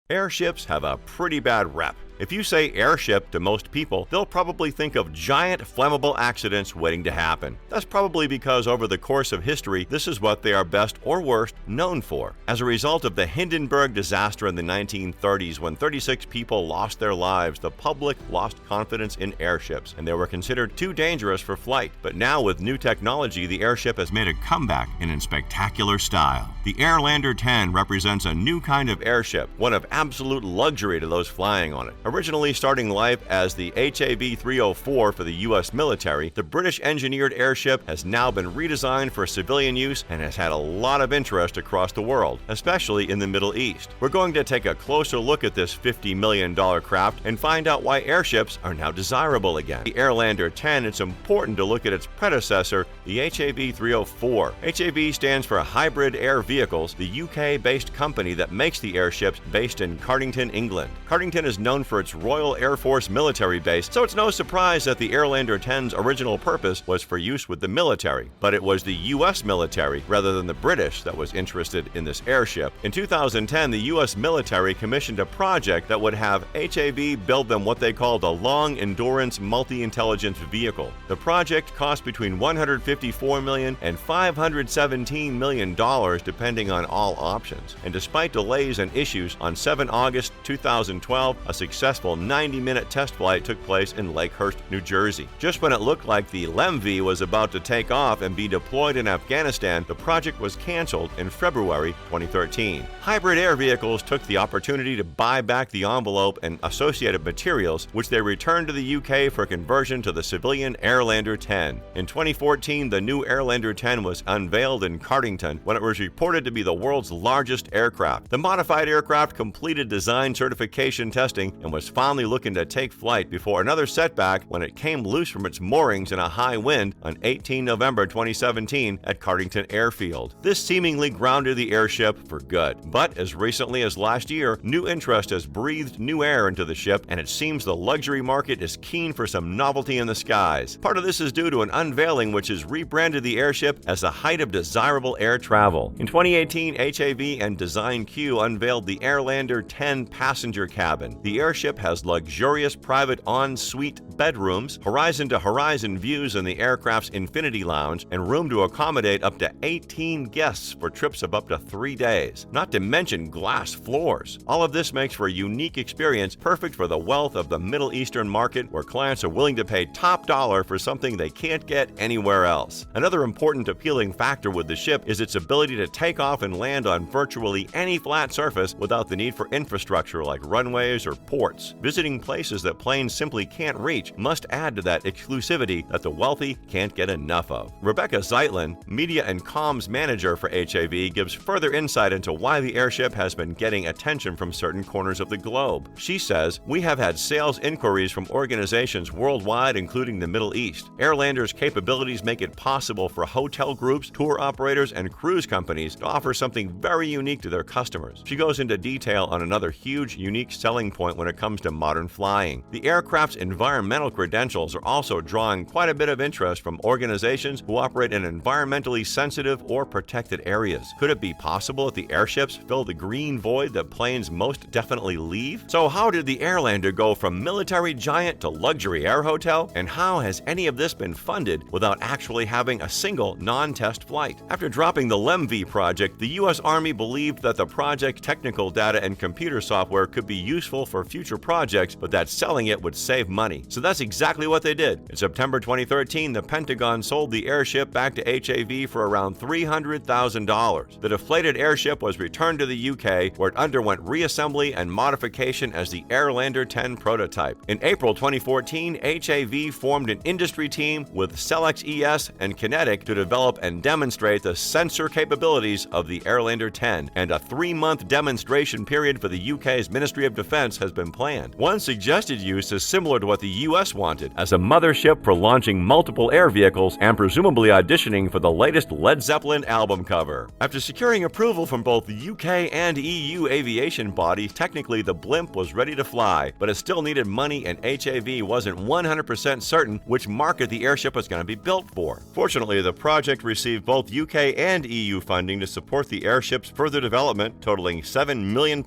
Airships have a pretty bad rep. If you say airship to most people, they'll probably think of giant flammable accidents waiting to happen. That's probably because over the course of history, this is what they are best or worst known for. As a result of the Hindenburg disaster in the 1930s, when 36 people lost their lives, the public lost confidence in airships, and they were considered too dangerous for flight. But now with new technology, the airship has made a comeback and in spectacular style. The Airlander 10 represents a new kind of airship, one of absolute luxury to those flying on it. Originally starting life as the HAV-304 for the U.S. military, the British-engineered airship has now been redesigned for civilian use and has had a lot of interest across the world, especially in the Middle East. We're going to take a closer look at this $50 million craft and find out why airships are now desirable again. The Airlander 10, it's important to look at its predecessor, the HAV-304. HAV stands for Hybrid Air Vehicles, the UK-based company that makes the airships based in Cardington, England. Cardington is known for its Royal Air Force military base, so it's no surprise that the Airlander 10's original purpose was for use with the military. But it was the U.S. military, rather than the British, that was interested in this airship. In 2010, the U.S. military commissioned a project that would have HAV build them what they called a Long Endurance Multi-Intelligence Vehicle. The project cost between $154 million and $517 million, depending on all options. And despite delays and issues, on 7 August 2012, a successful 90-minute test flight took place in Lakehurst, New Jersey. Just when it looked like the LEM-V was about to take off and be deployed in Afghanistan, the project was canceled in February 2013. Hybrid Air Vehicles took the opportunity to buy back the envelope and associated materials, which they returned to the UK for conversion to the civilian Airlander 10. In 2014, the new Airlander 10 was unveiled in Cardington when it was reported to be the world's largest aircraft. The modified aircraft completed design certification testing and was finally looking to take flight before another setback when it came loose from its moorings in a high wind on 18 November 2017 at Cardington Airfield. This seemingly grounded the airship for good. But as recently as last year, new interest has breathed new air into the ship, and it seems the luxury market is keen for some novelty in the skies. Part of this is due to an unveiling which has rebranded the airship as the height of desirable air travel. In 2018, HAV and Design Q unveiled the Airlander 10 passenger cabin. The airship has luxurious private en-suite bedrooms, horizon-to-horizon views in the aircraft's Infinity Lounge, and room to accommodate up to 18 guests for trips of up to 3 days, not to mention glass floors. All of this makes for a unique experience perfect for the wealth of the Middle Eastern market, where clients are willing to pay top dollar for something they can't get anywhere else. Another important appealing factor with the ship is its ability to take off and land on virtually any flat surface without the need for infrastructure like runways or ports. Visiting places that planes simply can't reach must add to that exclusivity that the wealthy can't get enough of. Rebecca Zeitlin, media and comms manager for HAV, gives further insight into why the airship has been getting attention from certain corners of the globe. She says, "We have had sales inquiries from organizations worldwide, including the Middle East. Airlander's capabilities make it possible for hotel groups, tour operators, and cruise companies to offer something very unique to their customers." She goes into detail on another huge, unique selling point when it comes to modern flying. The aircraft's environmental credentials are also drawing quite a bit of interest from organizations who operate in environmentally sensitive or protected areas. Could it be possible that the airships fill the green void that planes most definitely leave? So how did the Airlander go from military giant to luxury air hotel? And how has any of this been funded without actually having a single non-test flight? After dropping the LEM-V project, the U.S. Army believed that the project's technical data and computer software could be useful for future projects, but that selling it would save money. So that's exactly what they did. In September 2013, the Pentagon sold the airship back to HAV for around $300,000. The deflated airship was returned to the UK, where it underwent reassembly and modification as the Airlander 10 prototype. In April 2014, HAV formed an industry team with Celex ES and Kinetic to develop and demonstrate the sensor capabilities of the Airlander 10, and a 3-month demonstration period for the UK's Ministry of Defence has been planned planned. One suggested use is similar to what the US wanted, as a mothership for launching multiple air vehicles and presumably auditioning for the latest Led Zeppelin album cover. After securing approval from both the UK and EU aviation bodies, technically the blimp was ready to fly, but it still needed money and HAV wasn't 100% certain which market the airship was going to be built for. Fortunately, the project received both UK and EU funding to support the airship's further development, totaling £7 million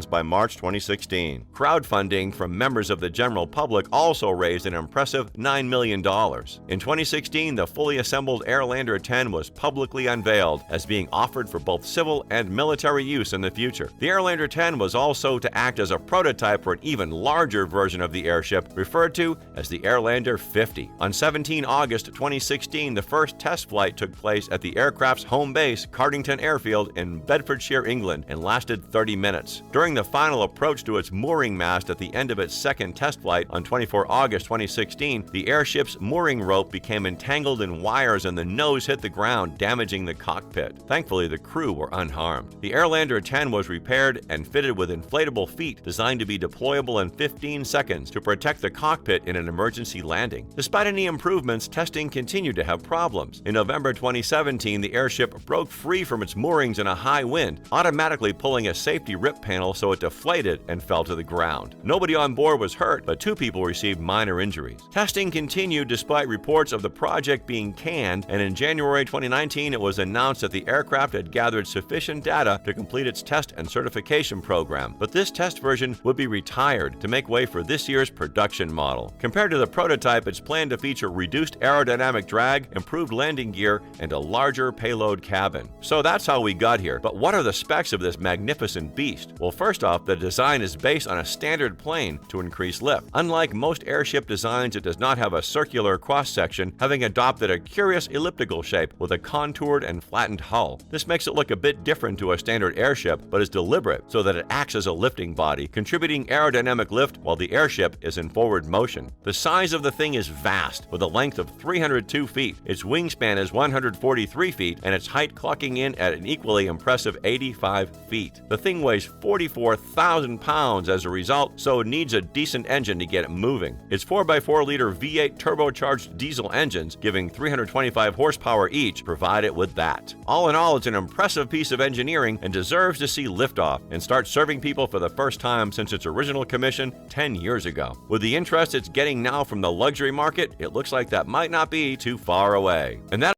by March 2016. Crowdfunding from members of the general public also raised an impressive $9 million. In 2016, the fully assembled Airlander 10 was publicly unveiled as being offered for both civil and military use in the future. The Airlander 10 was also to act as a prototype for an even larger version of the airship, referred to as the Airlander 50. On 17 August 2016, the first test flight took place at the aircraft's home base, Cardington Airfield in Bedfordshire, England, and lasted 30 minutes. During the final approach to its mooring mast at the end of its second test flight on 24 August 2016, the airship's mooring rope became entangled in wires and the nose hit the ground, damaging the cockpit. Thankfully, the crew were unharmed. The Airlander 10 was repaired and fitted with inflatable feet designed to be deployable in 15 seconds to protect the cockpit in an emergency landing. Despite any improvements, testing continued to have problems. In November 2017, the airship broke free from its moorings in a high wind, automatically pulling a safety rip panel so it deflated and fell to the ground. Nobody on board was hurt, but 2 people received minor injuries. Testing continued despite reports of the project being canned, and in January 2019 it was announced that the aircraft had gathered sufficient data to complete its test and certification program, but this test version would be retired to make way for this year's production model. Compared to the prototype, it's planned to feature reduced aerodynamic drag, improved landing gear, and a larger payload cabin. So that's how we got here, but what are the specs of this magnificent beast? Well, first off, the design is based on a standard plane to increase lift. Unlike most airship designs, it does not have a circular cross-section, having adopted a curious elliptical shape with a contoured and flattened hull. This makes it look a bit different to a standard airship, but is deliberate so that it acts as a lifting body, contributing aerodynamic lift while the airship is in forward motion. The size of the thing is vast, with a length of 302 feet. Its wingspan is 143 feet, and its height clocking in at an equally impressive 85 feet. The thing weighs 44,000 pounds as a result, so it needs a decent engine to get it moving. Its 4x4-liter V8 turbocharged diesel engines, giving 325 horsepower each, provide it with that. All in all, it's an impressive piece of engineering and deserves to see liftoff and start serving people for the first time since its original commission 10 years ago. With the interest it's getting now from the luxury market, it looks like that might not be too far away. And that